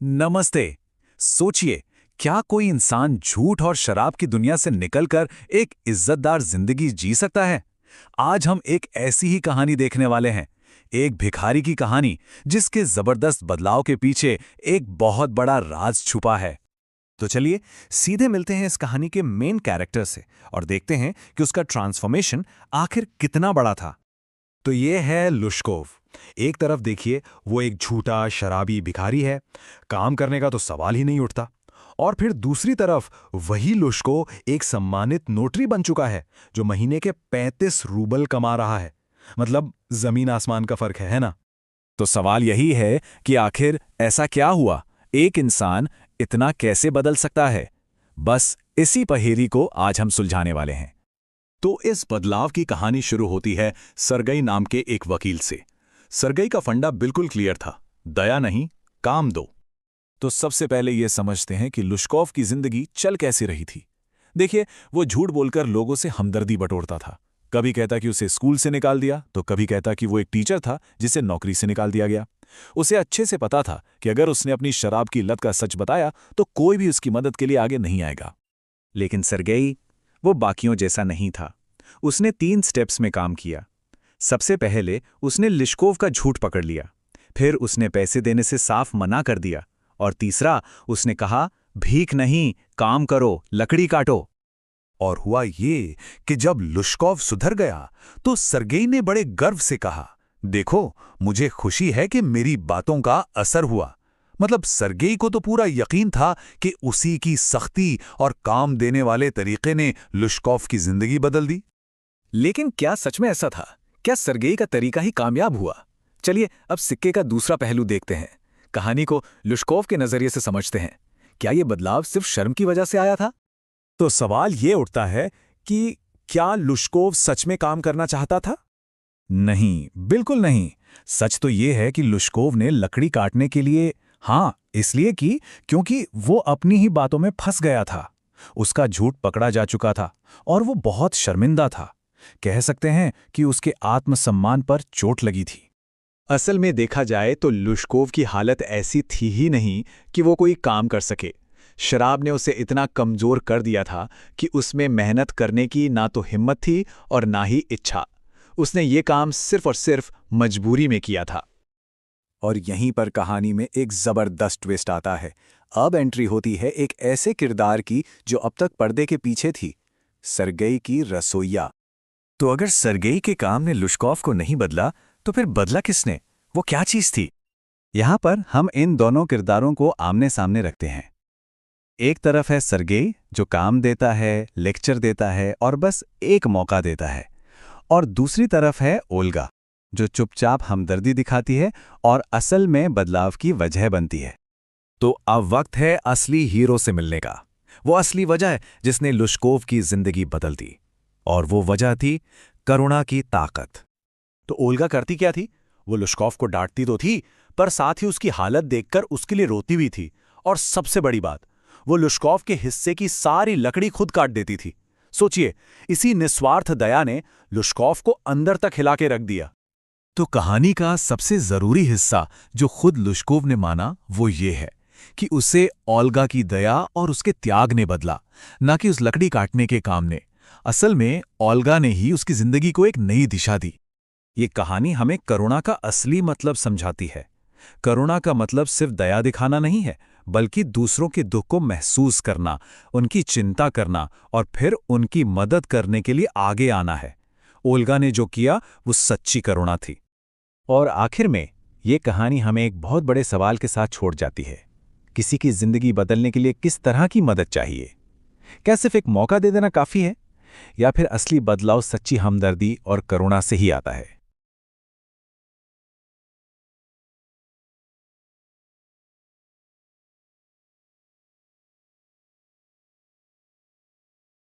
नमस्ते। सोचिए, क्या कोई इंसान झूठ और शराब की दुनिया से निकलकर एक इज्जतदार जिंदगी जी सकता है? आज हम एक ऐसी ही कहानी देखने वाले हैं। एक भिखारी की कहानी जिसके जबरदस्त बदलाव के पीछे एक बहुत बड़ा राज छुपा है। तो चलिए सीधे मिलते हैं इस कहानी के मेन कैरेक्टर से और देखते हैं कि उसका ट्रांसफॉर्मेशन आखिर कितना बड़ा था। तो ये है लुश्कोव। एक तरफ देखिए, वो एक झूठा शराबी भिखारी है, काम करने का तो सवाल ही नहीं उठता। और फिर दूसरी तरफ वही लुश्को एक सम्मानित नोटरी बन चुका है जो महीने के 35 रूबल कमा रहा है। मतलब जमीन आसमान का फर्क है ना? तो सवाल यही है कि आखिर ऐसा क्या हुआ? एक इंसान इतना कैसे बदल सकता है? बस इसी पहेली को आज हम सुलझाने वाले हैं। तो इस बदलाव की कहानी शुरू होती है सरगई नाम के एक वकील से। सरगई का फंडा बिल्कुल क्लियर था, दया नहीं, काम दो। तो सबसे पहले यह समझते हैं कि लुश्कोव की जिंदगी चल कैसे रही थी। देखिए, वो झूठ बोलकर लोगों से हमदर्दी बटोरता था। कभी कहता कि उसे स्कूल से निकाल दिया, तो कभी कहता कि वो एक टीचर था जिसे नौकरी से निकाल दिया गया। उसे अच्छे से पता था कि अगर उसने अपनी शराब की लत का सच बताया तो कोई भी उसकी मदद के लिए आगे नहीं आएगा। लेकिन सरगई वो बाकियों जैसा नहीं था। उसने 3 स्टेप्स में काम किया। सबसे पहले उसने लिश्कोव का झूठ पकड़ लिया, फिर उसने पैसे देने से साफ मना कर दिया, और तीसरा उसने कहा, भीख नहीं, काम करो, लकड़ी काटो। और हुआ ये कि जब लुश्कोव सुधर गया तो सरगेई ने बड़े गर्व से कहा, देखो, मुझे खुशी है कि मेरी बातों का असर हुआ। मतलब सरगेई को तो पूरा यकीन था कि उसी की सख्ती और काम देने वाले तरीके ने लुश्कोव की जिंदगी बदल दी। लेकिन क्या सच में ऐसा था? क्या सरगेई का तरीका ही कामयाब हुआ? चलिए अब सिक्के का दूसरा पहलू देखते हैं। कहानी को लुश्कोव के नजरिए से समझते हैं। क्या यह बदलाव सिर्फ शर्म की वजह से आया था? तो सवाल ये उठता है कि क्या लुश्कोव सच में काम करना चाहता था? नहीं, बिल्कुल नहीं। सच तो यह है कि लुश्कोव ने लकड़ी काटने के लिए इसलिए कि क्योंकि वो अपनी ही बातों में फंस गया था। उसका झूठ पकड़ा जा चुका था और वो बहुत शर्मिंदा था। कह सकते हैं कि उसके आत्मसम्मान पर चोट लगी थी। असल में देखा जाए तो लुश्कोव की हालत ऐसी थी ही नहीं कि वो कोई काम कर सके। शराब ने उसे इतना कमजोर कर दिया था कि उसमें मेहनत करने की ना तो हिम्मत थी और ना ही इच्छा। उसने ये काम सिर्फ और सिर्फ मजबूरी में किया था। और यहीं पर कहानी में एक जबरदस्त ट्विस्ट आता है। अब एंट्री होती है एक ऐसे किरदार की जो अब तक पर्दे के पीछे थी, सरगेई की रसोइया। तो अगर सरगेई के काम ने लुश्कोव को नहीं बदला, तो फिर बदला किसने? वो क्या चीज थी? यहां पर हम इन दोनों किरदारों को आमने सामने रखते हैं। एक तरफ है सरगेई जो काम देता है, लेक्चर देता है और बस एक मौका देता है, और दूसरी तरफ है ओल्गा जो चुपचाप हमदर्दी दिखाती है और असल में बदलाव की वजह बनती है। तो अब वक्त है असली हीरो से मिलने का। वो असली वजह है जिसने लुश्कोव की जिंदगी बदल दी, और वो वजह थी करुणा की ताकत। तो ओल्गा करती क्या थी? वो लुश्कोव को डांटती तो थी, पर साथ ही उसकी हालत देखकर उसके लिए रोती भी थी। और सबसे बड़ी बात, वो लुश्कोव के हिस्से की सारी लकड़ी खुद काट देती थी। सोचिए, इसी निस्वार्थ दया ने लुश्कोव को अंदर तक हिला के रख दिया। तो कहानी का सबसे जरूरी हिस्सा जो खुद लुश्कोव ने माना वो ये है कि उसे ओल्गा की दया और उसके त्याग ने बदला, ना कि उस लकड़ी काटने के काम ने। असल में ओल्गा ने ही उसकी जिंदगी को एक नई दिशा दी। ये कहानी हमें करुणा का असली मतलब समझाती है। करुणा का मतलब सिर्फ दया दिखाना नहीं है, बल्कि दूसरों के दुख को महसूस करना, उनकी चिंता करना और फिर उनकी मदद करने के लिए आगे आना है। ओल्गा ने जो किया वो सच्ची करुणा थी। और आखिर में ये कहानी हमें एक बहुत बड़े सवाल के साथ छोड़ जाती है। किसी की जिंदगी बदलने के लिए किस तरह की मदद चाहिए? क्या सिर्फ एक मौका दे देना काफी है, या फिर असली बदलाव सच्ची हमदर्दी और करुणा से ही आता है?